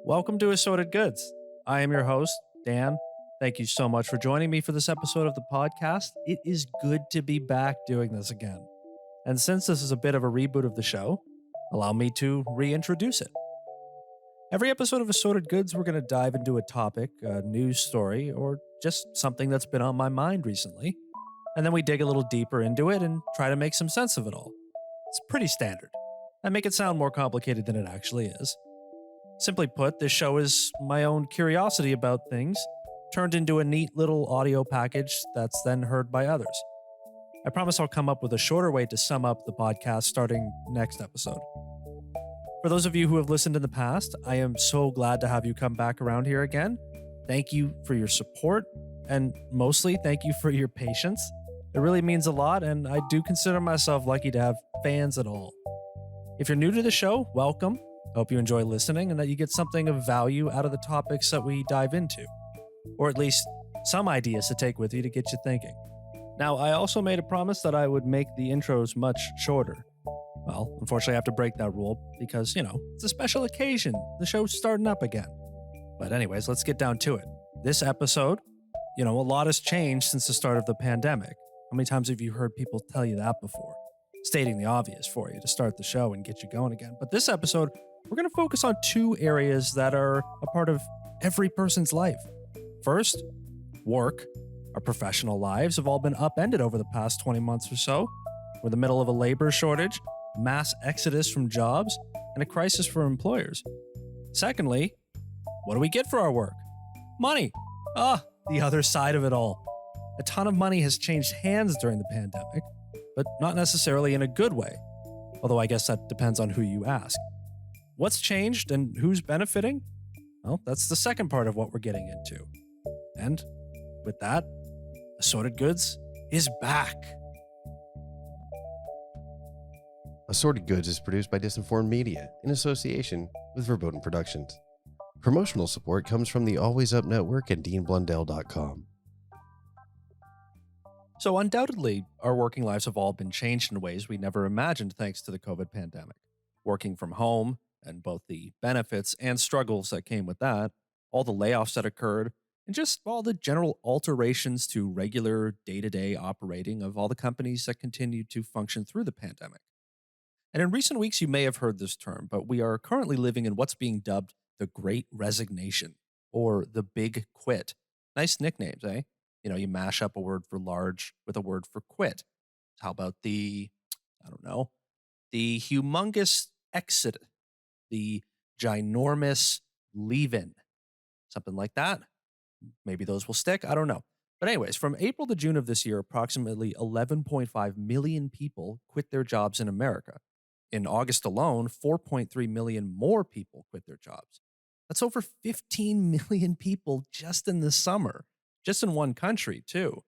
Welcome to Assorted Goods. I am your host, Dan. Thank you so much for joining me for this episode of the podcast. It is good to be back doing this again. And since this is a bit of a reboot of the show, allow me to reintroduce it. Every episode of Assorted Goods, we're going to dive into a topic, a news story, or just something that's been on my mind recently. And then we dig a little deeper into it and try to make some sense of it all. It's pretty standard. I make it sound more complicated than it actually is. Simply put, this show is my own curiosity about things, turned into a neat little audio package that's then heard by others. I promise I'll come up with a shorter way to sum up the podcast starting next episode. For those of you who have listened in the past, I am so glad to have you come back around here again. Thank you for your support, and mostly thank you for your patience. It really means a lot, and I do consider myself lucky to have fans at all. If you're new to the show, welcome. Hope you enjoy listening and that you get something of value out of the topics that we dive into, or at least some ideas to take with you to get you thinking. Now, I also made a promise that I would make the intros much shorter. Well, unfortunately, I have to break that rule because, it's a special occasion. The show's starting up again. But anyways, let's get down to it. This episode, a lot has changed since the start of the pandemic. How many times have you heard people tell you that before? Stating the obvious for you to start the show and get you going again. But this episode, we're going to focus on two areas that are a part of every person's life. First, work. Our professional lives have all been upended over the past 20 months or so. We're in the middle of a labor shortage, mass exodus from jobs, and a crisis for employers. Secondly, what do we get for our work? Money. The other side of it all. A ton of money has changed hands during the pandemic, but not necessarily in a good way. Although I guess that depends on who you ask. What's changed and who's benefiting? Well, that's the second part of what we're getting into. And with that, Assorted Goods is back. Assorted Goods is produced by Disinformed Media in association with Verboten Productions. Promotional support comes from the Always Up Network and DeanBlundell.com. So undoubtedly, our working lives have all been changed in ways we never imagined thanks to the COVID pandemic. Working from home, and both the benefits and struggles that came with that, all the layoffs that occurred, and just all the general alterations to regular day-to-day operating of all the companies that continued to function through the pandemic. And in recent weeks, you may have heard this term, but we are currently living in what's being dubbed the Great Resignation, or the Big Quit. Nice nicknames, eh? You mash up a word for large with a word for quit. How about the humongous exit, the ginormous leave-in, something like that. Maybe those will stick. I don't know. But anyways, from April to June of this year, approximately 11.5 million people quit their jobs in America. In August alone, 4.3 million more people quit their jobs. That's over 15 million people just in the summer, just in one country, too.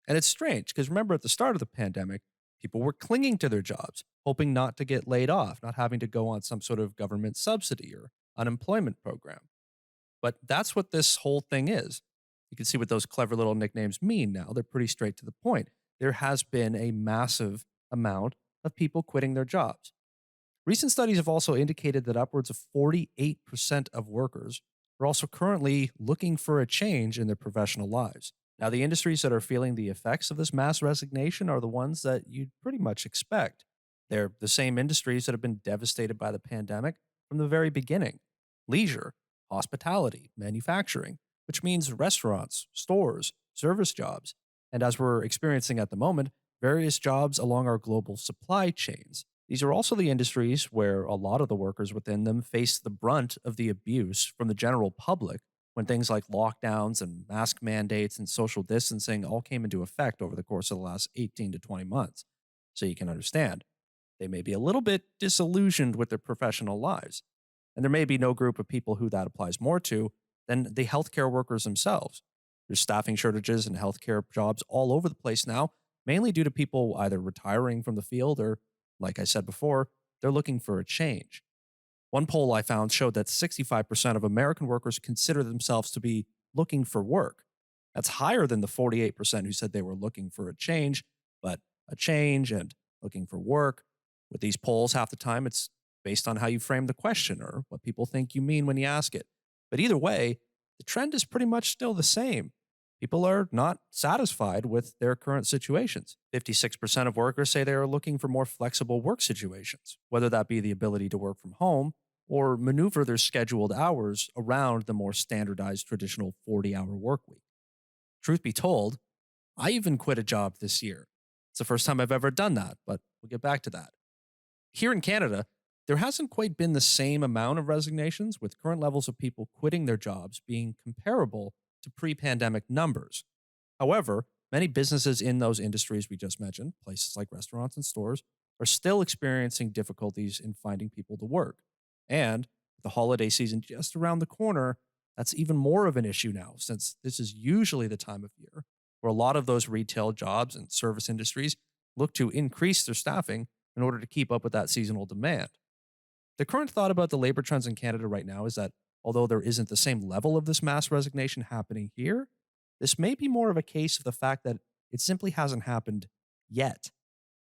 And it's strange because remember at the start of the pandemic, people were clinging to their jobs, hoping not to get laid off, not having to go on some sort of government subsidy or unemployment program. But that's what this whole thing is. You can see what those clever little nicknames mean now. They're pretty straight to the point. There has been a massive amount of people quitting their jobs. Recent studies have also indicated that upwards of 48% of workers are also currently looking for a change in their professional lives. Now, the industries that are feeling the effects of this mass resignation are the ones that you'd pretty much expect. They're the same industries that have been devastated by the pandemic from the very beginning. Leisure, hospitality, manufacturing, which means restaurants, stores, service jobs, and as we're experiencing at the moment, various jobs along our global supply chains. These are also the industries where a lot of the workers within them face the brunt of the abuse from the general public when things like lockdowns and mask mandates and social distancing all came into effect over the course of the last 18 to 20 months. So you can understand, they may be a little bit disillusioned with their professional lives. And there may be no group of people who that applies more to than the healthcare workers themselves. There's staffing shortages in healthcare jobs all over the place now, mainly due to people either retiring from the field or, like I said before, they're looking for a change. One poll I found showed that 65% of American workers consider themselves to be looking for work. That's higher than the 48% who said they were looking for a change, but a change and looking for work. With these polls, half the time it's based on how you frame the question or what people think you mean when you ask it. But either way, the trend is pretty much still the same. People are not satisfied with their current situations. 56% of workers say they are looking for more flexible work situations, whether that be the ability to work from home or maneuver their scheduled hours around the more standardized traditional 40-hour work week. Truth be told, I even quit a job this year. It's the first time I've ever done that, but we'll get back to that. Here in Canada, there hasn't quite been the same amount of resignations, with current levels of people quitting their jobs being comparable to pre pandemic numbers. However, many businesses in those industries we just mentioned, places like restaurants and stores, are still experiencing difficulties in finding people to work. And with the holiday season just around the corner, that's even more of an issue now, since this is usually the time of year where a lot of those retail jobs and service industries look to increase their staffing in order to keep up with that seasonal demand. The current thought about the labor trends in Canada right now is that although there isn't the same level of this mass resignation happening here, this may be more of a case of the fact that it simply hasn't happened yet.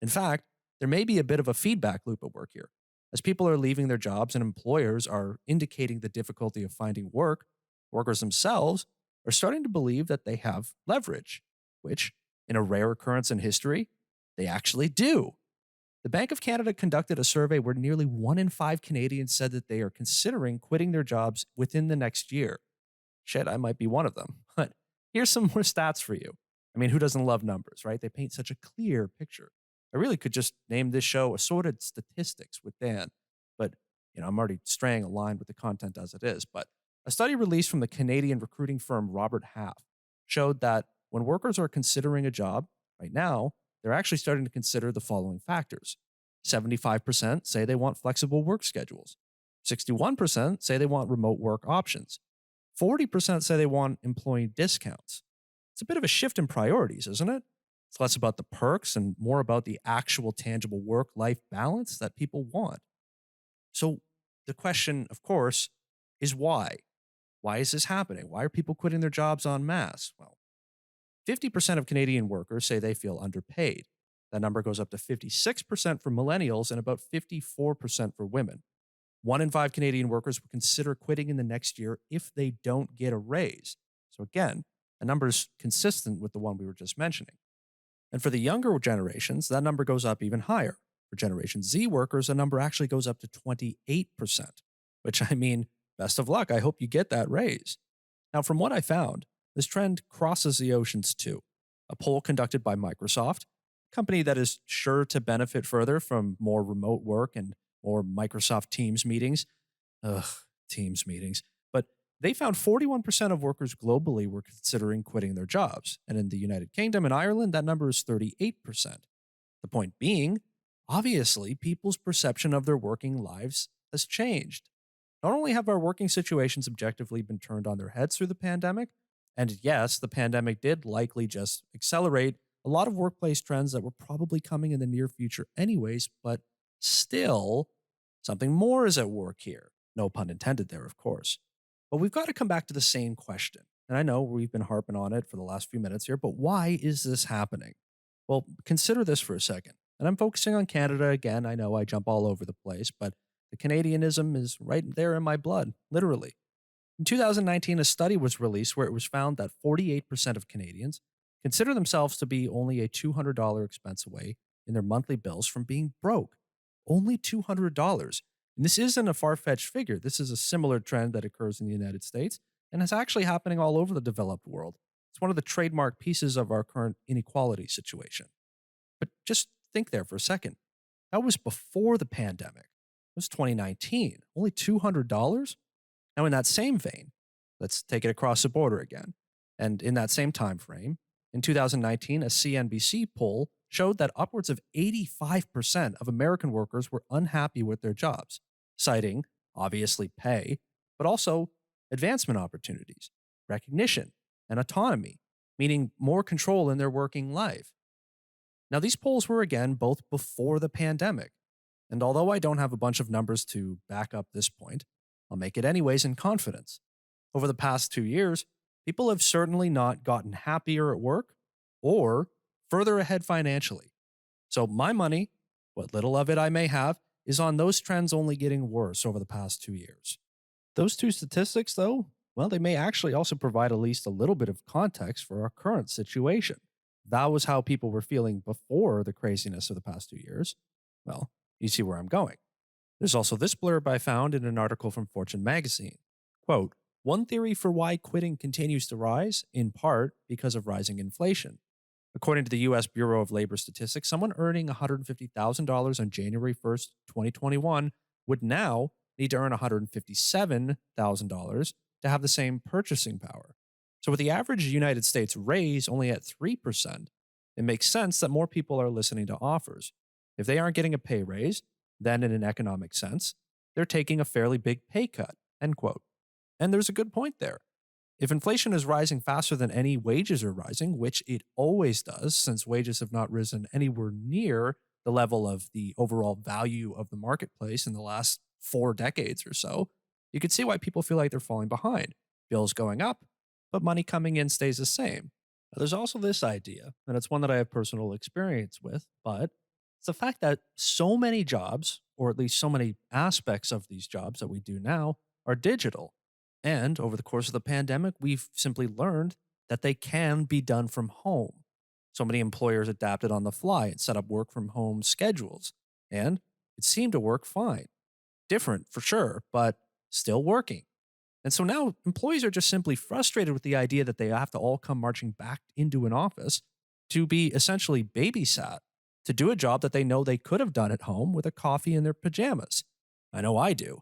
In fact, there may be a bit of a feedback loop at work here. As people are leaving their jobs and employers are indicating the difficulty of finding work, workers themselves are starting to believe that they have leverage, which, in a rare occurrence in history, they actually do. The Bank of Canada conducted a survey where nearly 1 in 5 Canadians said that they are considering quitting their jobs within the next year. Shit, I might be one of them. But here's some more stats for you. I mean, who doesn't love numbers, right? They paint such a clear picture. I really could just name this show Assorted Statistics with Dan, but I'm already straying aligned with the content as it is. But a study released from the Canadian recruiting firm Robert Half showed that when workers are considering a job right now, they're actually starting to consider the following factors. 75% say they want flexible work schedules. 61% say they want remote work options. 40% say they want employee discounts. It's a bit of a shift in priorities, isn't it? It's less about the perks and more about the actual tangible work-life balance that people want. So the question, of course, is why? Why is this happening? Why are people quitting their jobs en masse? Well, 50% of Canadian workers say they feel underpaid. That number goes up to 56% for millennials and about 54% for women. 1 in 5 Canadian workers would consider quitting in the next year if they don't get a raise. So again, a number is consistent with the one we were just mentioning. And for the younger generations, that number goes up even higher. For Generation Z workers, the number actually goes up to 28%, which I mean, best of luck. I hope you get that raise. Now, from what I found, this trend crosses the oceans too. A poll conducted by Microsoft, a company that is sure to benefit further from more remote work and more Microsoft Teams meetings. Ugh, Teams meetings. But they found 41% of workers globally were considering quitting their jobs. And in the United Kingdom and Ireland, that number is 38%. The point being, obviously, people's perception of their working lives has changed. Not only have our working situations objectively been turned on their heads through the pandemic, and yes, the pandemic did likely just accelerate a lot of workplace trends that were probably coming in the near future anyways, but still, something more is at work here. No pun intended there, of course. But we've got to come back to the same question. And I know we've been harping on it for the last few minutes here, but why is this happening? Well, consider this for a second. And I'm focusing on Canada again. I know I jump all over the place, but the Canadianism is right there in my blood, literally. In 2019, a study was released where it was found that 48% of Canadians consider themselves to be only a $200 expense away in their monthly bills from being broke. Only $200. And this isn't a far-fetched figure. This is a similar trend that occurs in the United States and is actually happening all over the developed world. It's one of the trademark pieces of our current inequality situation. But just think there for a second. That was before the pandemic. It was 2019. Only $200? Now, in that same vein, let's take it across the border again. And in that same time frame, in 2019, a CNBC poll showed that upwards of 85% of American workers were unhappy with their jobs, citing, obviously, pay, but also advancement opportunities, recognition, and autonomy, meaning more control in their working life. Now, these polls were, again, both before the pandemic. And although I don't have a bunch of numbers to back up this point, I'll make it anyways in confidence. Over the past 2 years, people have certainly not gotten happier at work or further ahead financially. So my money, what little of it I may have, is on those trends only getting worse over the past 2 years. Those two statistics, though, well, they may actually also provide at least a little bit of context for our current situation. That was how people were feeling before the craziness of the past 2 years. Well, you see where I'm going. There's also this blurb I found in an article from Fortune magazine. Quote, one theory for why quitting continues to rise, in part because of rising inflation. According to the U.S. Bureau of Labor Statistics, someone earning $150,000 on January 1st, 2021 would now need to earn $157,000 to have the same purchasing power. So, with the average United States raise only at 3%, it makes sense that more people are listening to offers. If they aren't getting a pay raise, then in an economic sense, they're taking a fairly big pay cut. End quote. And there's a good point there. If inflation is rising faster than any wages are rising, which it always does, since wages have not risen anywhere near the level of the overall value of the marketplace in the last 4 decades or so, you can see why people feel like they're falling behind. Bills going up, but money coming in stays the same. Now, there's also this idea, and it's one that I have personal experience with, but it's the fact that so many jobs, or at least so many aspects of these jobs that we do now, are digital. And over the course of the pandemic, we've simply learned that they can be done from home. So many employers adapted on the fly and set up work from home schedules. And it seemed to work fine. Different for sure, but still working. And so now employees are just simply frustrated with the idea that they have to all come marching back into an office to be essentially babysat to do a job that they know they could have done at home with a coffee in their pajamas. I know I do.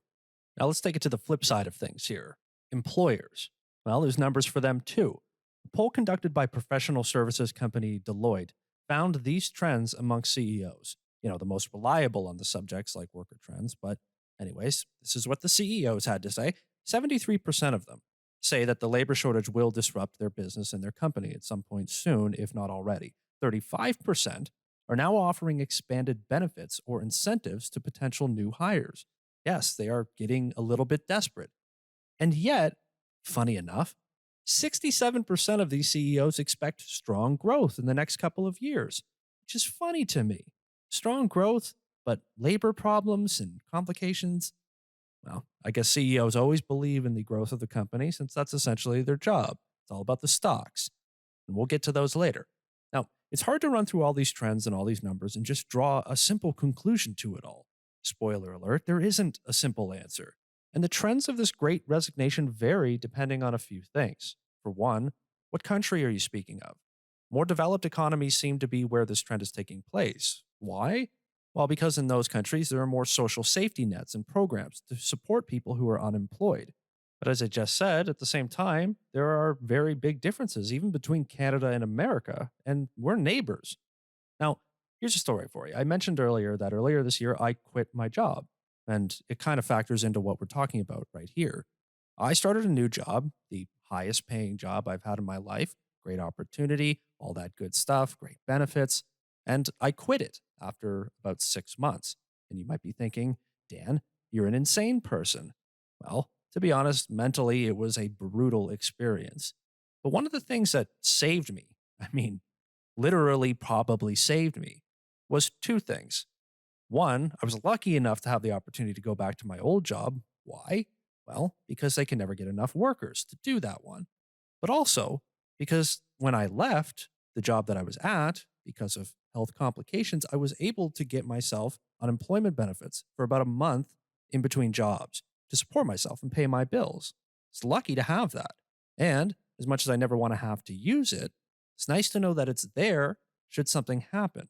Now let's take it to the flip side of things here. Employers. Well, there's numbers for them too. A poll conducted by professional services company Deloitte found these trends amongst CEOs. The most reliable on the subjects like worker trends. But, anyways, this is what the CEOs had to say. 73% of them say that the labor shortage will disrupt their business and their company at some point soon, if not already. 35% are now offering expanded benefits or incentives to potential new hires. Yes, they are getting a little bit desperate. And yet, funny enough, 67% of these CEOs expect strong growth in the next couple of years, which is funny to me. Strong growth, but labor problems and complications. Well, I guess CEOs always believe in the growth of the company since that's essentially their job. It's all about the stocks. And we'll get to those later. Now, it's hard to run through all these trends and all these numbers and just draw a simple conclusion to it all. Spoiler alert, there isn't a simple answer. And the trends of this great resignation vary depending on a few things. For one, what country are you speaking of? More developed economies seem to be where this trend is taking place. Why? Well, because in those countries, there are more social safety nets and programs to support people who are unemployed. But as I just said, at the same time, there are very big differences, even between Canada and America, and we're neighbors. Now, here's a story for you. I mentioned earlier that earlier this year, I quit my job, and it kind of factors into what we're talking about right here. I started a new job, the highest paying job I've had in my life, great opportunity, all that good stuff, great benefits, and I quit it after about 6 months. And you might be thinking, Dan, you're an insane person. Well, to be honest, mentally, it was a brutal experience. But one of the things that saved me, I mean, literally probably saved me, was two things. One, I was lucky enough to have the opportunity to go back to my old job. Why? Well, because they can never get enough workers to do that one. But also because when I left the job that I was at, because of health complications, I was able to get myself unemployment benefits for about a month in between jobs to support myself and pay my bills. It's lucky to have that. And as much as I never want to have to use it, it's nice to know that it's there should something happen.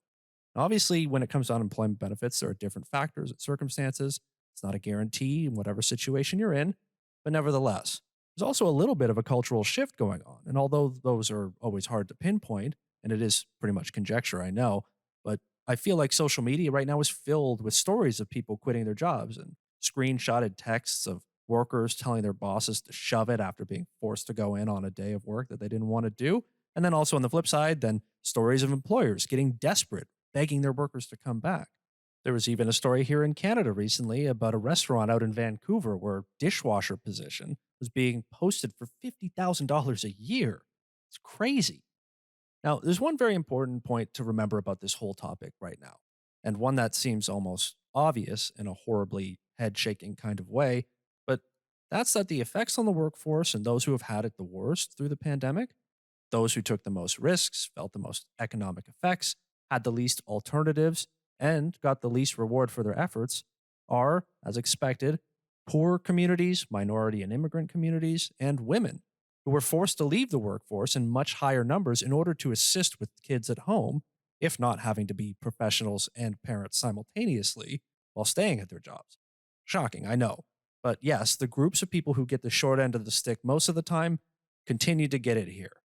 Obviously, when it comes to unemployment benefits, there are different factors and circumstances. It's not a guarantee in whatever situation you're in, but nevertheless, there's also a little bit of a cultural shift going on. And although those are always hard to pinpoint, and it is pretty much conjecture, I know, but I feel like social media right now is filled with stories of people quitting their jobs and screenshotted texts of workers telling their bosses to shove it after being forced to go in on a day of work that they didn't want to do. And then also on the flip side, then stories of employers getting desperate, begging their workers to come back. There was even a story here in Canada recently about a restaurant out in Vancouver where dishwasher position was being posted for $50,000 a year. It's crazy. Now, there's one very important point to remember about this whole topic right now, and one that seems almost obvious in a horribly head shaking kind of way, but That's that the effects on the workforce and those who have had it the worst through the pandemic, those who took the most risks, felt the most economic effects, had the least alternatives, and got the least reward for their efforts, are, as expected, poor communities, minority and immigrant communities, and women who were forced to leave the workforce in much higher numbers in order to assist with kids at home, if not having to be professionals and parents simultaneously while staying at their jobs. Shocking, I know. But yes, the groups of people who get the short end of the stick most of the time continue to get it here.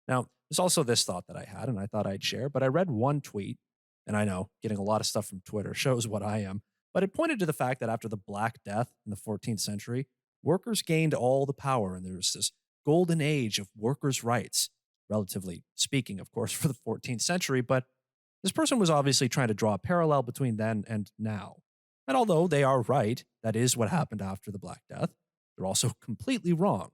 Now, there's also this thought that I had, and I thought I'd share, but I read one tweet, and I know getting a lot of stuff from Twitter shows what I am, but it pointed to the fact that after the Black Death in the 14th century, workers gained all the power, and there was this golden age of workers' rights, relatively speaking, of course, for the 14th century, but this person was obviously trying to draw a parallel between then and now. And although they are right, that is what happened after the Black Death, they're also completely wrong.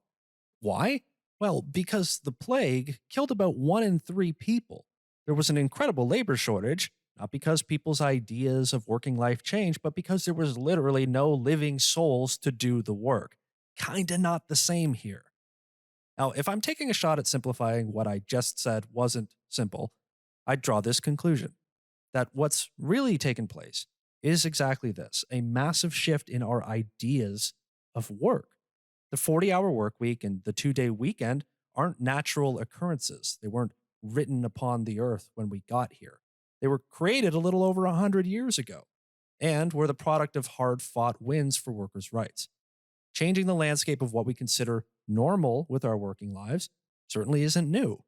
Why? Well, because the plague killed about 1 in 3 people. There was an incredible labor shortage, not because people's ideas of working life changed, but because there was literally no living souls to do the work. Kinda not the same here. Now, if I'm taking a shot at simplifying what I just said wasn't simple, I'd draw this conclusion that what's really taken place is exactly this: a massive shift in our ideas of work. The 40-hour work week and the 2-day weekend aren't natural occurrences. They weren't written upon the earth when we got here. They were created a little over 100 years ago and were the product of hard fought wins for workers' rights. Changing the landscape of what we consider normal with our working lives certainly isn't new.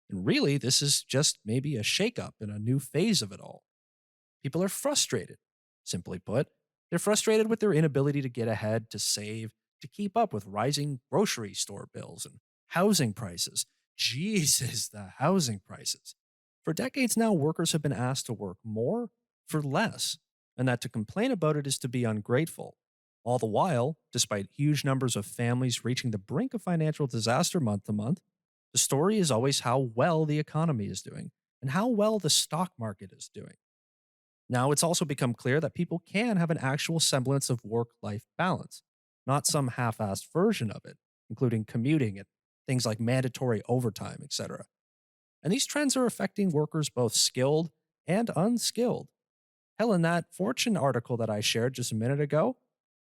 And really, this is just maybe a shakeup in a new phase of it all. People are frustrated. Simply put, they're frustrated with their inability to get ahead, to save, to keep up with rising grocery store bills and housing prices. Jesus, the housing prices. For decades now, workers have been asked to work more for less, and that to complain about it is to be ungrateful. All the while, despite huge numbers of families reaching the brink of financial disaster month to month, the story is always how well the economy is doing and how well the stock market is doing. Now, it's also become clear that people can have an actual semblance of work life balance, not some half assed version of it, including commuting and things like mandatory overtime, etc. And these trends are affecting workers both skilled and unskilled. Hell, in that Fortune article that I shared just a minute ago,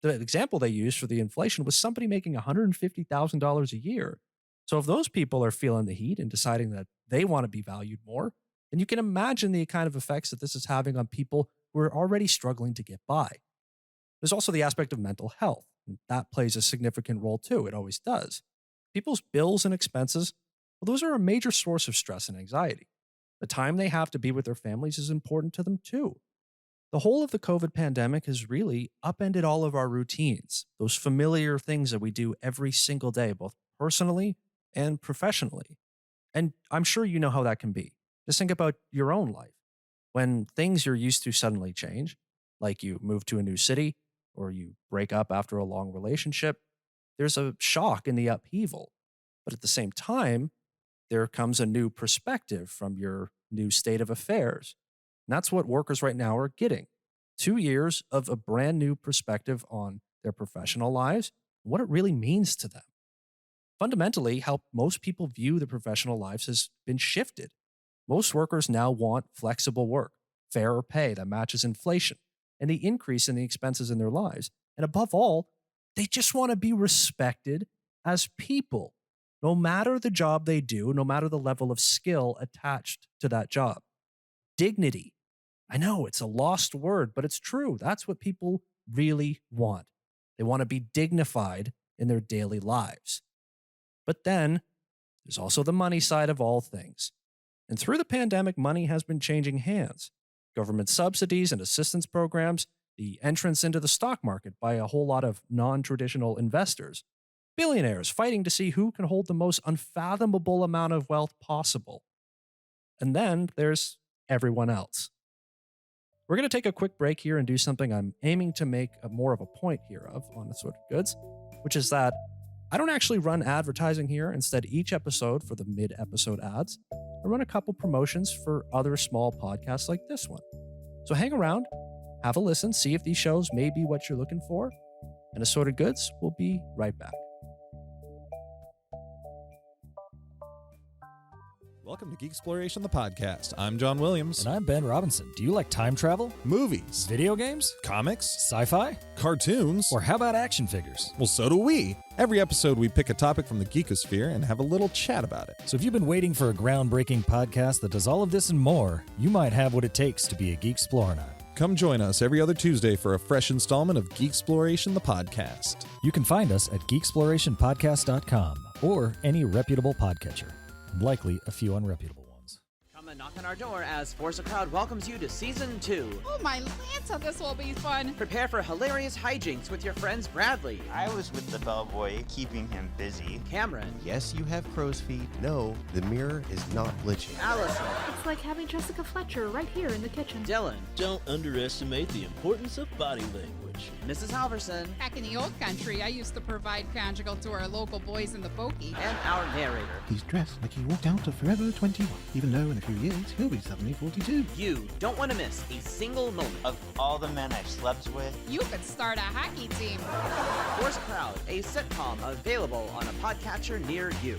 the example they used for the inflation was somebody making $150,000 a year. So if those people are feeling the heat and deciding that they want to be valued more, then you can imagine the kind of effects that this is having on people who are already struggling to get by. There's also the aspect of mental health, and that plays a significant role too. It always does. People's bills and expenses, well, those are a major source of stress and anxiety. The time they have to be with their families is important to them too. The whole of the COVID pandemic has really upended all of our routines, those familiar things that we do every single day, both personally and professionally. And I'm sure you know how that can be. Just think about your own life. When things you're used to suddenly change, like you move to a new city or you break up after a long relationship, there's a shock in the upheaval. But at the same time, there comes a new perspective from your new state of affairs. And that's what workers right now are getting. 2 years of a brand new perspective on their professional lives, and what it really means to them. Fundamentally, how most people view their professional lives has been shifted. Most workers now want flexible work, fairer pay that matches inflation, and the increase in the expenses in their lives. And above all, they just want to be respected as people, no matter the job they do, no matter the level of skill attached to that job. Dignity. I know it's a lost word, but it's true. That's what people really want. They want to be dignified in their daily lives. But then there's also the money side of all things. And through the pandemic, money has been changing hands. Government subsidies and assistance programs, the entrance into the stock market by a whole lot of non-traditional investors, billionaires fighting to see who can hold the most unfathomable amount of wealth possible. And then there's everyone else. We're going to take a quick break here and do something I'm aiming to make more of a point here of on Assorted Goods, which is that I don't actually run advertising here. Instead, each episode for the mid-episode ads, I run a couple promotions for other small podcasts like this one. So hang around, have a listen, see if these shows may be what you're looking for. And Assorted Goods will be right back. Welcome to Geek Exploration, the podcast. I'm John Williams. And I'm Ben Robinson. Do you like time travel? Movies, Video games? comics, Sci-fi? cartoons, Or how about action figures? well, so do we. Every episode, we pick a topic from the geekosphere and have a little chat about it. So if you've been waiting for a groundbreaking podcast that does all of this and more, you might have what it takes to be a Geek Explorer. Come join us every other Tuesday for a fresh installment of Geek Exploration, the podcast. You can find us at geeksplorationpodcast.com or any reputable podcatcher. Likely a few unreputable ones. Come and knock on our door as Forza Crowd welcomes you to Season 2. Oh my Lanta, this will be fun. Prepare for hilarious hijinks with your friends Bradley, I was with the bellboy, keeping him busy. Cameron, Yes, you have crow's feet. No, the mirror is not glitching. Allison, It's like having Jessica Fletcher right here in the kitchen. Dylan, Don't underestimate the importance of body language. Mrs. Halverson, Back in the old country, I used to provide conjugal to our local boys in the pokey. and our narrator. He's dressed like he walked out of Forever 21, even though in a few years he'll be suddenly 42. You don't want to miss a single moment of Of all the men I've slept with, You could start a hockey team. Forza Crowd, a sitcom available on a podcatcher near you.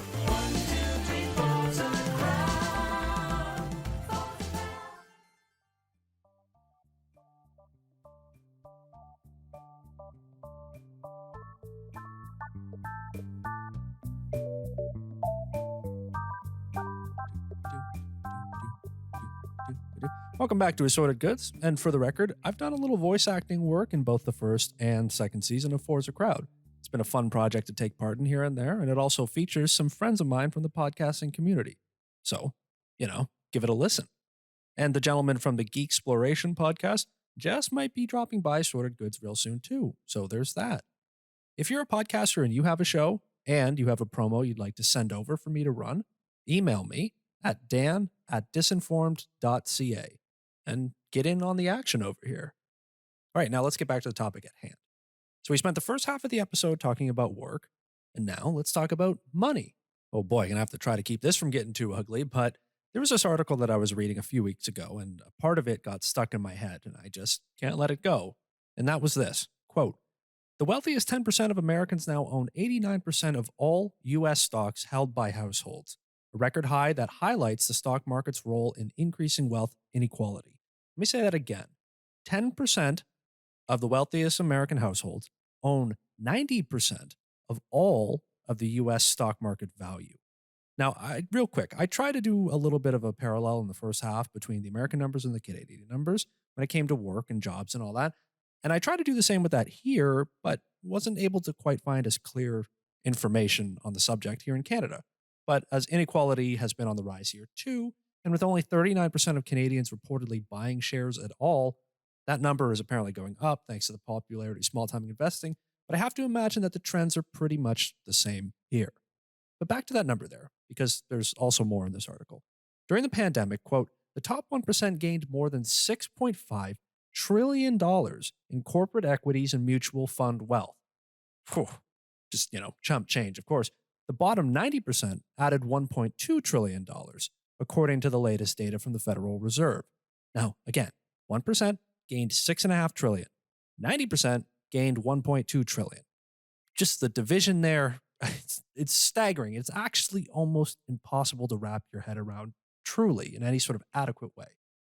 Welcome back to Assorted Goods, and for the record, I've done a little voice acting work in both the first and second season of Forza Crowd. It's been a fun project to take part in here and there, and it also features some friends of mine from the podcasting community. So, give it a listen. And the gentleman from the Geek Exploration podcast just might be dropping by Assorted Goods real soon too, so there's that. If you're a podcaster and you have a show, and you have a promo you'd like to send over for me to run, email me at dan@disinformed.ca. and get in on the action over here. All right, now let's get back to the topic at hand. So we spent the first half of the episode talking about work, and now let's talk about money. Oh boy, I'm gonna have to try to keep this from getting too ugly, but there was this article that I was reading a few weeks ago, and a part of it got stuck in my head, and I just can't let it go. And that was this, quote, "The wealthiest 10% of Americans now own 89% of all U.S. stocks held by households, a record high that highlights the stock market's role in increasing wealth inequality." Let me say that again. 10% of the wealthiest American households own 90% of all of the U.S. stock market value. Now, real quick, I try to do a little bit of a parallel in the first half between the American numbers and the Canadian numbers when it came to work and jobs and all that. And I try to do the same with that here, but wasn't able to quite find as clear information on the subject here in Canada. But as inequality has been on the rise here too, and with only 39% of Canadians reportedly buying shares at all, that number is apparently going up thanks to the popularity of small-time investing. But I have to imagine that the trends are pretty much the same here. But back to that number there, because there's also more in this article. During the pandemic, quote, "The top 1% gained more than $6.5 trillion in corporate equities and mutual fund wealth." Whew, just, chump change, of course. The bottom 90% added $1.2 trillion, according to the latest data from the Federal Reserve. Now, again, 1% gained $6.5 trillion. 90% gained $1.2 trillion. Just the division there, it's staggering. It's actually almost impossible to wrap your head around truly in any sort of adequate way.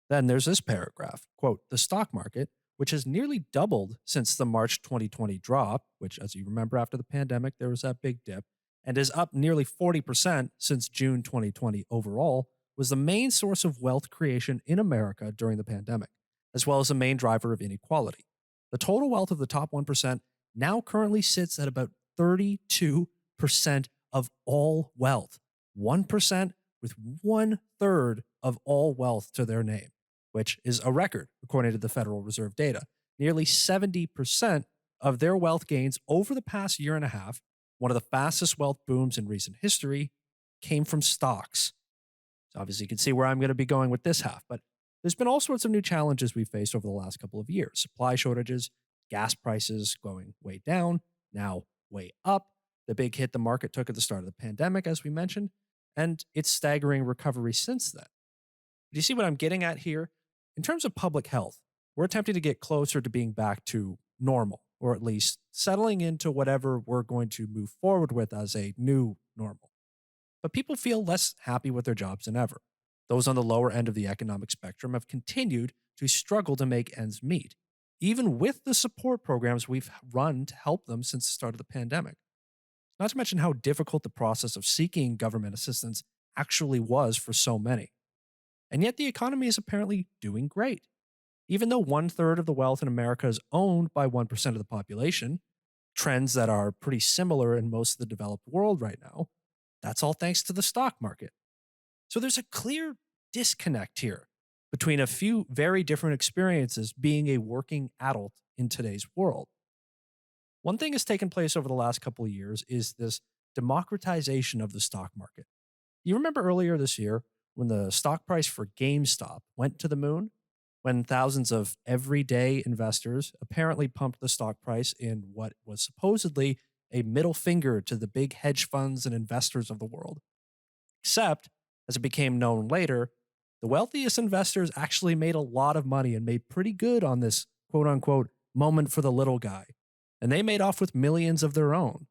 Then there's this paragraph, quote, "The stock market, which has nearly doubled since the March 2020 drop," which, as you remember, after the pandemic, there was that big dip, and is up nearly 40% since June 2020 overall, was the main source of wealth creation in America during the pandemic, as well as the main driver of inequality. The total wealth of the top 1% now currently sits at about 32% of all wealth. 1% with 1/3 of all wealth to their name, which is a record, according to the Federal Reserve data. Nearly 70% of their wealth gains over the past year and a half, one of the fastest wealth booms in recent history, came from stocks. So obviously you can see where I'm going to be going with this half, but there's been all sorts of new challenges we've faced over the last couple of years. Supply shortages, gas prices going way down, now way up, the big hit the market took at the start of the pandemic, as we mentioned, and its staggering recovery since then. Do you see what I'm getting at here? In terms of public health, we're attempting to get closer to being back to normal, or at least settling into whatever we're going to move forward with as a new normal. But people feel less happy with their jobs than ever. Those on the lower end of the economic spectrum have continued to struggle to make ends meet, even with the support programs we've run to help them since the start of the pandemic. Not to mention how difficult the process of seeking government assistance actually was for so many. And yet the economy is apparently doing great. Even though 1/3 of the wealth in America is owned by 1% of the population, trends that are pretty similar in most of the developed world right now, that's all thanks to the stock market. So there's a clear disconnect here between a few very different experiences being a working adult in today's world. One thing that's taken place over the last couple of years is this democratization of the stock market. You remember earlier this year when the stock price for GameStop went to the moon? When thousands of everyday investors apparently pumped the stock price in what was supposedly a middle finger to the big hedge funds and investors of the world. Except, as it became known later, the wealthiest investors actually made a lot of money and made pretty good on this quote unquote moment for the little guy. And they made off with millions of their own.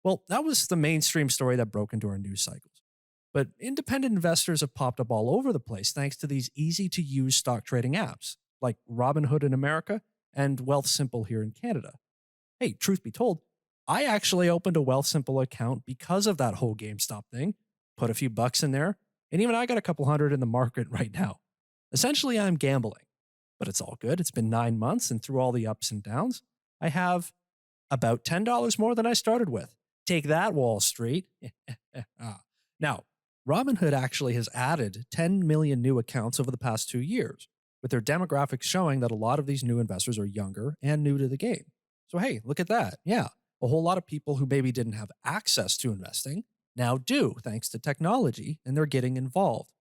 Well, that was the mainstream story that broke into our news cycles. But independent investors have popped up all over the place thanks to these easy-to-use stock trading apps, like Robinhood in America and Wealthsimple here in Canada. Hey, truth be told, I actually opened a Wealthsimple account because of that whole GameStop thing, put a few bucks in there, and even I got a couple hundred in the market right now. Essentially, I'm gambling, but it's all good. It's been 9 months, and through all the ups and downs, I have about $10 more than I started with. Take that, Wall Street. Now, Robinhood actually has added 10 million new accounts over the past 2 years, with their demographics showing that a lot of these new investors are younger and new to the game. So hey, look at that. Yeah, a whole lot of people who maybe didn't have access to investing now do, thanks to technology, and they're getting involved.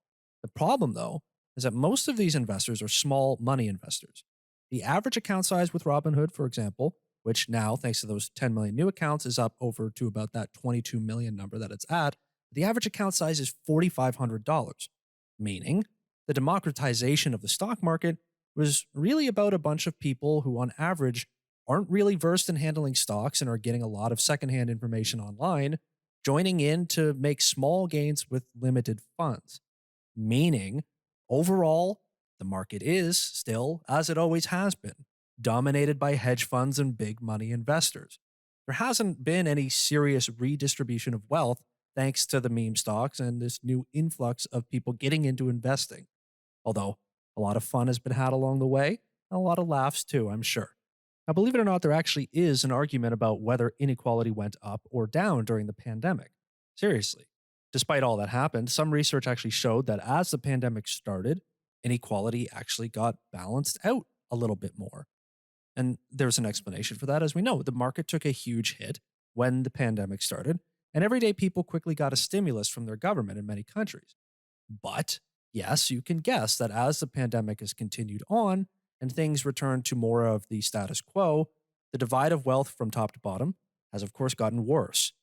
The problem, though, is that most of these investors are small money investors. The average account size with Robinhood, for example, which now, thanks to those 10 million new accounts, is up over to about that 22 million number that it's at, the average account size is $4,500, meaning the democratization of the stock market was really about a bunch of people who, on average, aren't really versed in handling stocks and are getting a lot of secondhand information online, joining in to make small gains with limited funds. Meaning, overall, the market is still, as it always has been, dominated by hedge funds and big money investors. There hasn't been any serious redistribution of wealth thanks to the meme stocks and this new influx of people getting into investing. Although a lot of fun has been had along the way, and a lot of laughs too, I'm sure. Now, believe it or not, there actually is an argument about whether inequality went up or down during the pandemic. Seriously. Despite all that happened, some research actually showed that as the pandemic started, inequality actually got balanced out a little bit more. And there's an explanation for that. As we know, the market took a huge hit when the pandemic started, and everyday people quickly got a stimulus from their government in many countries. But yes, you can guess that as the pandemic has continued on and things return to more of the status quo, the divide of wealth from top to bottom has of course gotten worse.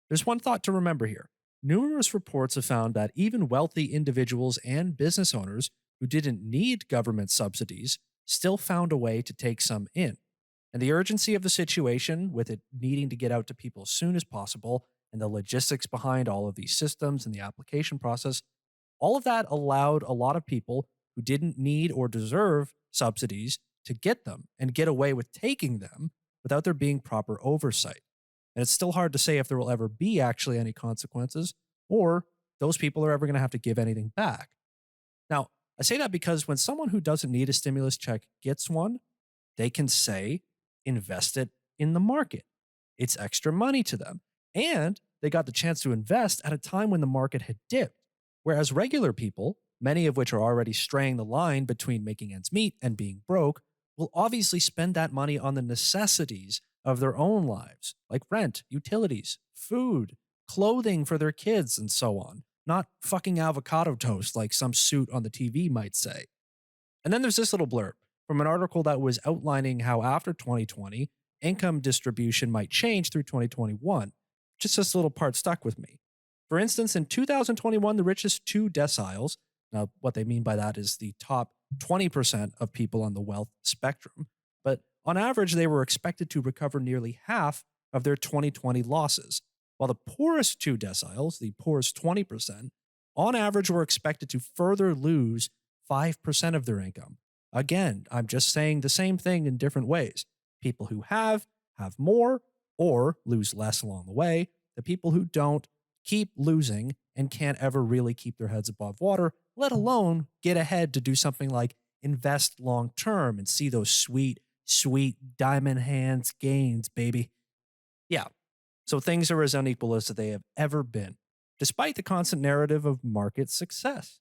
There's one thought to remember here. Numerous reports have found that even wealthy individuals and business owners who didn't need government subsidies still found a way to take some in. And the urgency of the situation, with it needing to get out to people as soon as possible, and the logistics behind all of these systems and the application process, all of that allowed a lot of people who didn't need or deserve subsidies to get them and get away with taking them without there being proper oversight. And it's still hard to say if there will ever be actually any consequences or those people are ever going to have to give anything back. Now, I say that because when someone who doesn't need a stimulus check gets one, they can say, invest it in the market. It's extra money to them. And they got the chance to invest at a time when the market had dipped. Whereas regular people, many of which are already straying the line between making ends meet and being broke, will obviously spend that money on the necessities of their own lives, like rent, utilities, food, clothing for their kids, and so on. Not fucking avocado toast like some suit on the TV might say. And then there's this little blurb from an article that was outlining how after 2020, income distribution might change through 2021. Just this little part stuck with me. For instance, in 2021, the richest 2 deciles, now what they mean by that is the top 20% of people on the wealth spectrum, but On average, they were expected to recover nearly half of their 2020 losses, while the poorest two deciles, the poorest 20%, on average were expected to further lose 5% of their income. Again, I'm just saying the same thing in different ways. People who have more, or lose less along the way. The people who don't keep losing and can't ever really keep their heads above water, let alone get ahead to do something like invest long term and see those sweet, sweet diamond hands gains, baby. Yeah, so things are as unequal as they have ever been, despite the constant narrative of market success.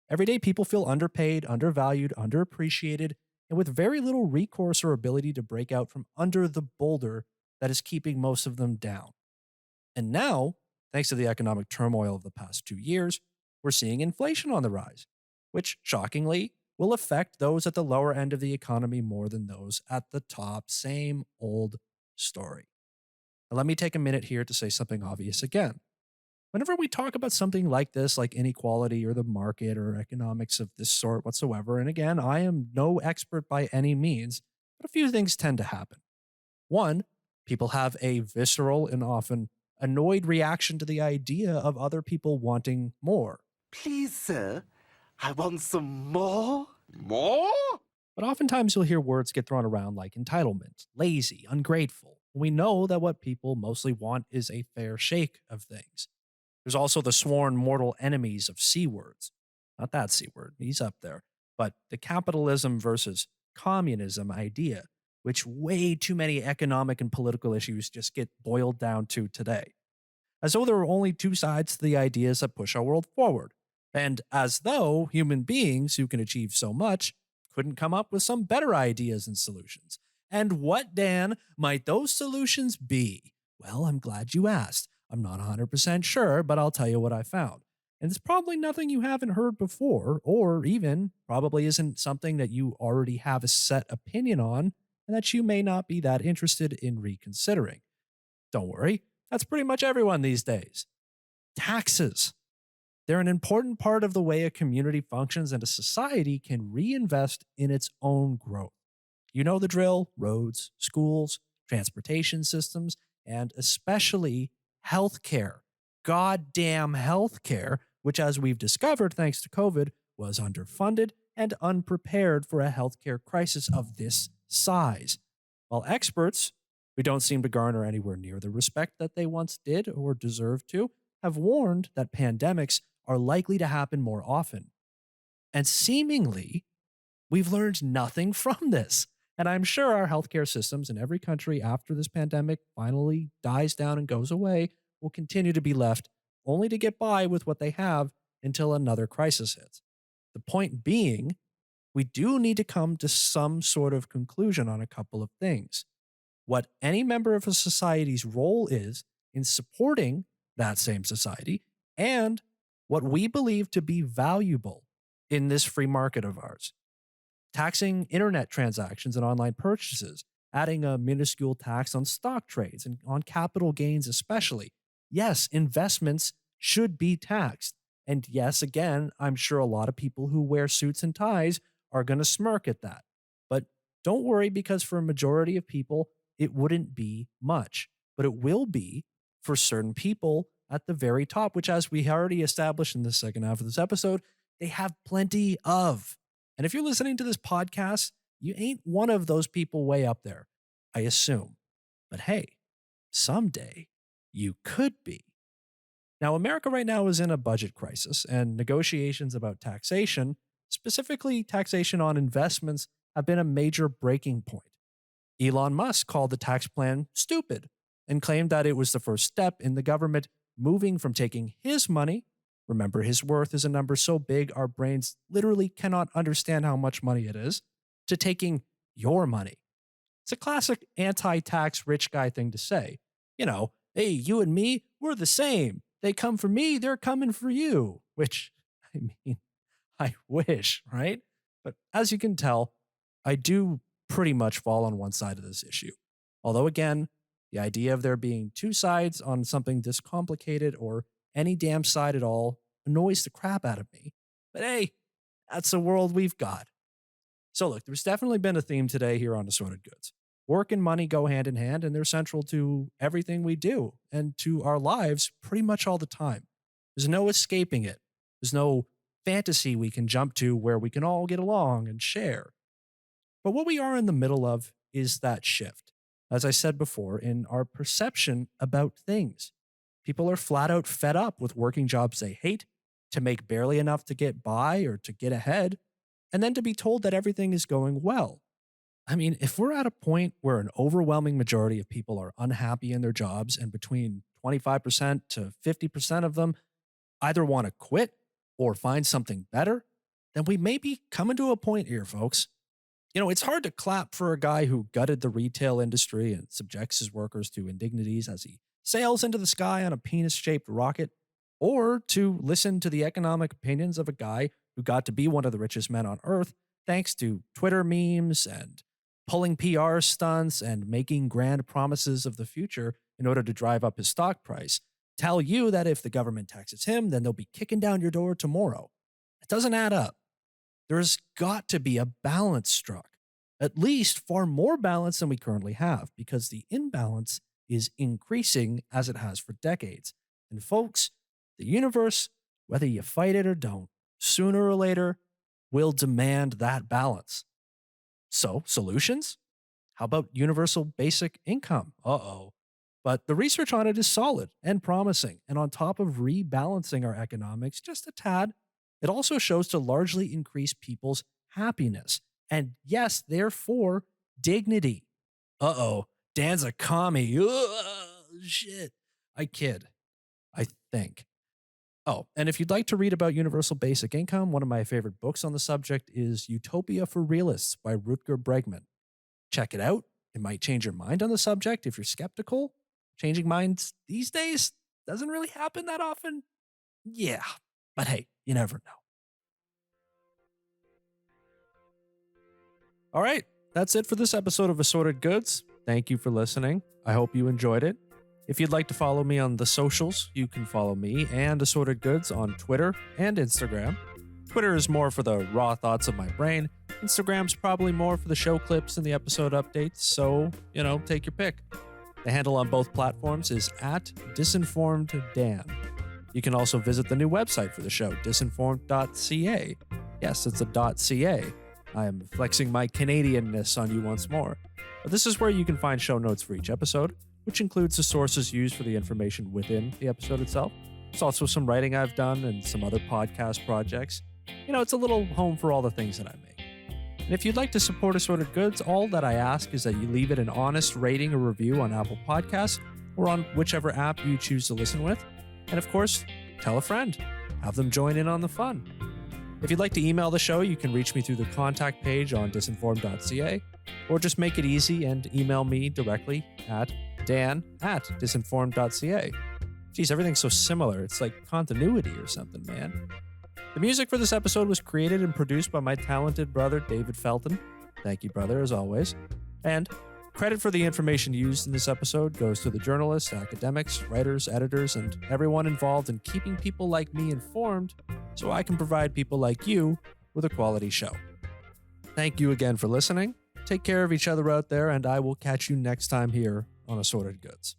Every day, people feel underpaid, undervalued, underappreciated, and with very little recourse or ability to break out from under the boulder that is keeping most of them down. And now, thanks to the economic turmoil of the past 2 years, we're seeing inflation on the rise, which, shockingly, will affect those at the lower end of the economy more than those at the top. Same old story. Now, let me take a minute here to say something obvious again. Whenever we talk about something like this, like inequality or the market or economics of this sort whatsoever, and again, I am no expert by any means, but a few things tend to happen. One, people have a visceral and often annoyed reaction to the idea of other people wanting more. Please, sir, I want some more. More? But oftentimes you'll hear words get thrown around like entitlement, lazy, ungrateful. We know that what people mostly want is a fair shake of things. There's also the sworn mortal enemies of C words. Not that C word, he's up there. But the capitalism versus communism idea, which way too many economic and political issues just get boiled down to today. As though there are only two sides to the ideas that push our world forward. And as though human beings who can achieve so much couldn't come up with some better ideas and solutions. And what, Dan, might those solutions be? Well, I'm glad you asked. I'm not 100% sure, but I'll tell you what I found. And it's probably nothing you haven't heard before, or even probably isn't something that you already have a set opinion on, and that you may not be that interested in reconsidering. Don't worry, that's pretty much everyone these days. Taxes. They're an important part of the way a community functions and a society can reinvest in its own growth. You know the drill: roads, schools, transportation systems, and especially healthcare. Goddamn healthcare, which, as we've discovered thanks to COVID, was underfunded and unprepared for a healthcare crisis of this size. While experts, who don't seem to garner anywhere near the respect that they once did or deserved to, have warned that pandemics are likely to happen more often. And seemingly, we've learned nothing from this. And I'm sure our healthcare systems in every country after this pandemic finally dies down and goes away will continue to be left only to get by with what they have until another crisis hits. The point being, we do need to come to some sort of conclusion on a couple of things. What any member of a society's role is in supporting that same society, and what we believe to be valuable in this free market of ours. Taxing internet transactions and online purchases, adding a minuscule tax on stock trades and on capital gains especially. Yes, investments should be taxed. And yes, again, I'm sure a lot of people who wear suits and ties are going to smirk at that. But don't worry, because for a majority of people, it wouldn't be much. But it will be for certain people at the very top, which, as we already established in the second half of this episode, they have plenty of. And if you're listening to this podcast, you ain't one of those people way up there, I assume. But hey, someday you could be. Now, America right now is in a budget crisis, and negotiations about taxation, specifically taxation on investments, have been a major breaking point. Elon Musk called the tax plan stupid and claimed that it was the first step in the government moving from taking his money. Remember, his worth is a number so big our brains literally cannot understand how much money it is, to taking your money. It's a classic anti-tax rich guy thing to say. You know, hey, you and me, we're the same. They come for me, they're coming for you. Which, I mean, I wish, right? But as you can tell, I do pretty much fall on one side of this issue. Although, again, the idea of there being two sides on something this complicated, or any damn side at all, annoys the crap out of me. But hey, that's the world we've got. So look, there's definitely been a theme today here on Assorted Goods. Work and money go hand in hand, and they're central to everything we do and to our lives pretty much all the time. There's no escaping it. There's no fantasy we can jump to where we can all get along and share. But what we are in the middle of is that shift, as I said before, in our perception about things. People are flat out fed up with working jobs they hate, to make barely enough to get by or to get ahead, and then to be told that everything is going well. I mean, if we're at a point where an overwhelming majority of people are unhappy in their jobs and between 25% to 50% of them either want to quit or find something better, then we may be coming to a point here, folks. You know, it's hard to clap for a guy who gutted the retail industry and subjects his workers to indignities as he sails into the sky on a penis-shaped rocket, or to listen to the economic opinions of a guy who got to be one of the richest men on earth thanks to Twitter memes and pulling PR stunts and making grand promises of the future in order to drive up his stock price. Tell you that if the government taxes him, then they'll be kicking down your door tomorrow. It doesn't add up. There's got to be a balance struck, at least far more balance than we currently have, because the imbalance is increasing as it has for decades. And folks, the universe, whether you fight it or don't, sooner or later will demand that balance. So, solutions? How about universal basic income? But the research on it is solid and promising, and on top of rebalancing our economics just a tad, it also shows to largely increase people's happiness, and yes, therefore, dignity. Dan's a commie. Shit. I kid. I think. Oh, and if you'd like to read about universal basic income, one of my favorite books on the subject is Utopia for Realists by Rutger Bregman. Check it out. It might change your mind on the subject if you're skeptical. Changing minds these days doesn't really happen that often. Yeah, but hey, you never know. All right, that's it for this episode of Assorted Goods. Thank you for listening. I hope you enjoyed it. If you'd like to follow me on the socials, you can follow me and Assorted Goods on Twitter and Instagram. Twitter is more for the raw thoughts of my brain. Instagram's probably more for the show clips and the episode updates, so, take your pick. The handle on both platforms is @disinformeddan. You can also visit the new website for the show, disinformed.ca. Yes, it's a .ca. I am flexing my Canadianness on you once more. But this is where you can find show notes for each episode, which includes the sources used for the information within the episode itself. There's also some writing I've done and some other podcast projects. It's a little home for all the things that I make. And if you'd like to support Assorted Goods, all that I ask is that you leave it an honest rating or review on Apple Podcasts or on whichever app you choose to listen with. And of course, tell a friend. Have them join in on the fun. If you'd like to email the show, you can reach me through the contact page on disinformed.ca, or just make it easy and email me directly at dan@disinformed.ca. Geez, everything's so similar. It's like continuity or something, man. The music for this episode was created and produced by my talented brother, David Felton. Thank you, brother, as always. And credit for the information used in this episode goes to the journalists, academics, writers, editors, and everyone involved in keeping people like me informed so I can provide people like you with a quality show. Thank you again for listening. Take care of each other out there, and I will catch you next time here on Assorted Goods.